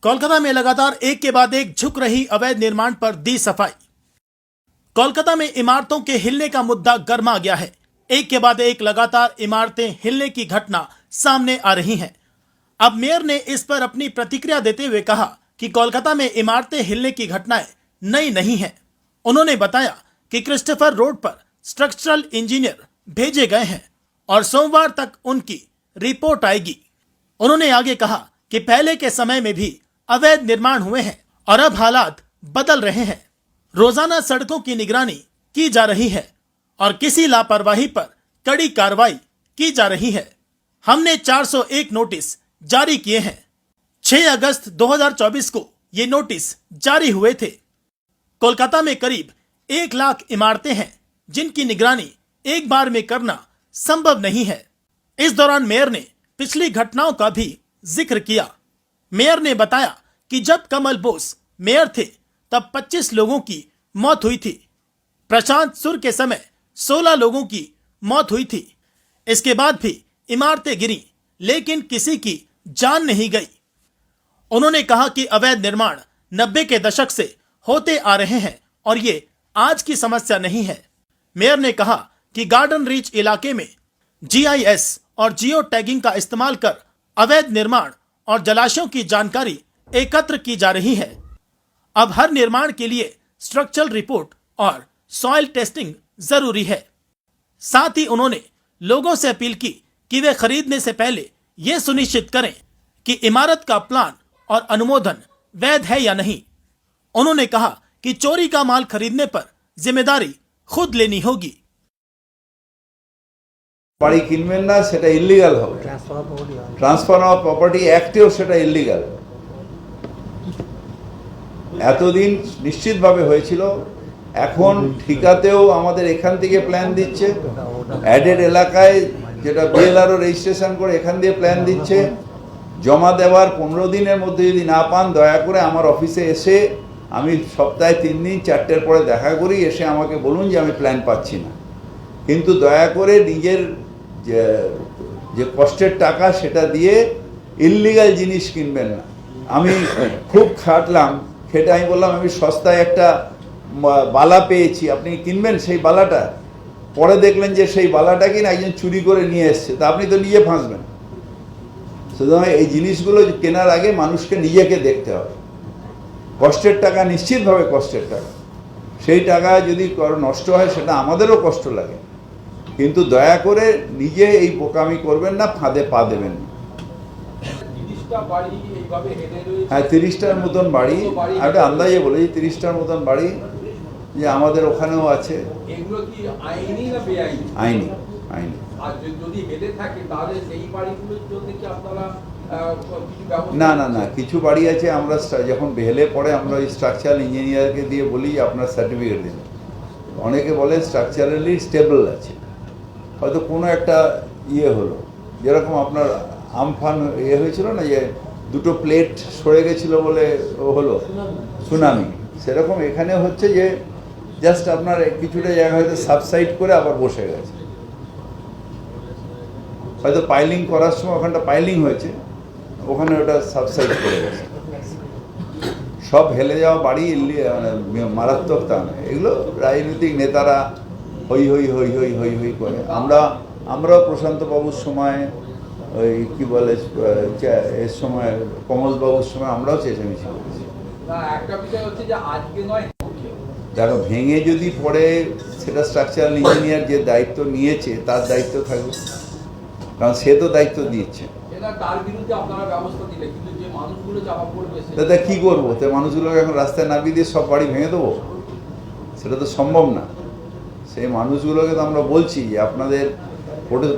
कोलकाता में लगातार एक के बाद एक झुक रही अवैध निर्माण पर दी सफाई। कोलकाता में इमारतों के हिलने का मुद्दा गर्मा गया है। एक के बाद एक लगातार इमारतें हिलने की घटना सामने आ रही हैं। अब मेयर ने इस पर अपनी प्रतिक्रिया देते हुए कहा कि कोलकाता में इमारतें हिलने की घटनाएं नई नहीं हैं। उन्होंने बताया कि क्रिस्टोफर रोड पर स्ट्रक्चरल इंजीनियर भेजे गए हैं और सोमवार तक उनकी रिपोर्ट आएगी। उन्होंने आगे कहा कि पहले के समय में भी अवैध निर्माण हुए हैं और अब हालात बदल रहे हैं। रोजाना सड़कों की निगरानी की जा रही है और किसी लापरवाही पर कड़ी कार्रवाई की जा रही है। हमने 401 नोटिस जारी किए हैं। 6 अगस्त 2024 को ये नोटिस जारी हुए थे। कोलकाता में करीब 1 लाख इमारतें हैं जिनकी निगरानी एक बार में करना संभव नहीं है। इस दौरान मेयर ने पिछली घटनाओं का भी जिक्र किया। मेयर ने बताया कि जब कमल बोस मेयर थे तब 25 लोगों की मौत हुई थी। प्रशांत सुर के समय 16 लोगों की मौत हुई थी। इसके बाद भी इमारतें गिरी लेकिन किसी की जान नहीं गई। उन्होंने कहा कि अवैध निर्माण 90 के दशक से होते आ रहे हैं और ये आज की समस्या नहीं है। मेयर ने कहा कि गार्डन रीच इलाके में GIS और जियो टैगिंग का इस्तेमाल कर अवैध निर्माण और जलाशयों की जानकारी एकत्र की जा रही है। अब हर निर्माण के लिए स्ट्रक्चरल रिपोर्ट और सॉइल टेस्टिंग जरूरी है। साथ ही उन्होंने लोगों से अपील की कि वे खरीदने से पहले यह सुनिश्चित करें कि इमारत का प्लान और अनुमोदन वैध है या नहीं। उन्होंने कहा कि चोरी का माल खरीदने पर जिम्मेदारी खुद लेनी होगी। বাড়ি কিনবেন না, সেটা ইল্লিগাল হবে। ট্রান্সফার অফ প্রপার্টি অ্যাক্টেও সেটা ইল্লিগাল। এতদিন নিশ্চিতভাবে হয়েছিল, এখন ঠিকাতেও আমাদের এখান থেকে প্ল্যান দিচ্ছে, অ্যাডেড এলাকায় যেটা বিএলআরও রেজিস্ট্রেশন করে এখান দিয়ে প্ল্যান দিচ্ছে। জমা দেওয়ার 15 দিনের মধ্যে যদি না পান দয়া করে আমার অফিসে এসে, আমি সপ্তাহে 3 দিন 4টের পরে দেখা করি, এসে আমাকে বলুন যে আমি প্ল্যান পাচ্ছি না। কিন্তু দয়া করে নিজের যে কষ্টের টাকা সেটা দিয়ে ইল্লিগাল জিনিস কিনবেন না। আমি খুব খাটলাম, খেটে আমি বললাম আমি সস্তায় একটা বালা পেয়েছি, আপনি কিনবেন সেই বালাটা? পরে দেখলেন যে সেই বালাটা কিনা একজন চুরি করে নিয়ে এসছে, তা আপনি তো নিজে ফাঁসবেন। সুতরাং এই জিনিসগুলো কেনার আগে মানুষকে নিজেকে দেখতে হবে। কষ্টের টাকা নিশ্চিতভাবে কষ্টের টাকা, সেই টাকা যদি নষ্ট হয় সেটা আমাদেরও কষ্ট লাগে। কিন্তু দয়া করে নিজে এই বোকামি করবেন না, ফাঁদে পা দেবেন না। হ্যাঁ, 30টার মতন বাড়ি, একটা আন্দাজে বলেছি 30টার মতন বাড়ি যে আমাদের ওখানেও আছে। আইনি আইনি। না না না, কিছু বাড়ি আছে আমরা যখন বেহেলে পড়ে আমরা ওই স্ট্রাকচারাল ইঞ্জিনিয়ারকে দিয়ে বলি আপনার সার্টিফিকেট দিন। অনেকে বলে স্ট্রাকচারালি স্টেবল আছে, হয়তো কোনো একটা হলো, যেরকম আপনার আমফান হয়েছিল না, যে দুটো প্লেট সরে গেছিলো বলে হলো সুনামি, সেরকম এখানে হচ্ছে যে জাস্ট আপনার কিছুটা জায়গা হয়তো সাবসাইড করে আবার বসে গেছে। হয়তো পাইলিং করার সময় ওখানটা পাইলিং হয়েছে, ওখানে ওটা সাবসাইড করে গেছে। সব হেলে যাওয়া বাড়ি মারাত্মক তা নয়। এগুলো রাজনৈতিক নেতারা হই হই হই হই হই হই করে। আমরাও প্রশান্ত বাবুর সময়, ওই কি বলে এর সময় কমলবাবুর সময় আমরাও চেঁচামেচি করেছি। দেখো, ভেঙে যদি পড়ে সেটা স্ট্রাকচারাল ইঞ্জিনিয়ার যে দায়িত্ব নিয়েছে তার দায়িত্ব থাকবে, কারণ সে তো দায়িত্ব দিয়েছে। দাদা কি করবো, তো মানুষগুলোকে এখন রাস্তায় নামিয়ে দিয়ে সব বাড়ি ভেঙে দেবো? সেটা তো সম্ভব না। সেই মানুষগুলোকে তো আমরা বলছি যে আপনাদের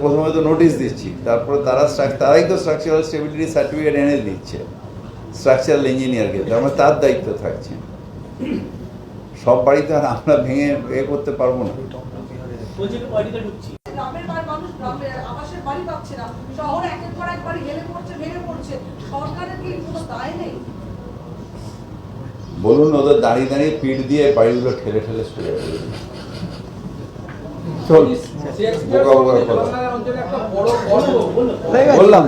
প্রথমে তো নোটিশ দিচ্ছি, তারপরে তারাই তো স্ট্রাকচারাল স্টেবিলিটি সার্টিফিকেট এনে দিচ্ছে স্ট্রাকচারাল ইঞ্জিনিয়ারকে, তার মানে তার দায়িত্ব থাকছে। সব বাড়িতে আর আমরা ভেঙে করতে পারবো না। বলুন, ওদের দাঁড়িয়ে দাঁড়িয়ে পিঠ দিয়ে বাড়িগুলো ঠেলে ঠেলে সরে যাবে। বললাম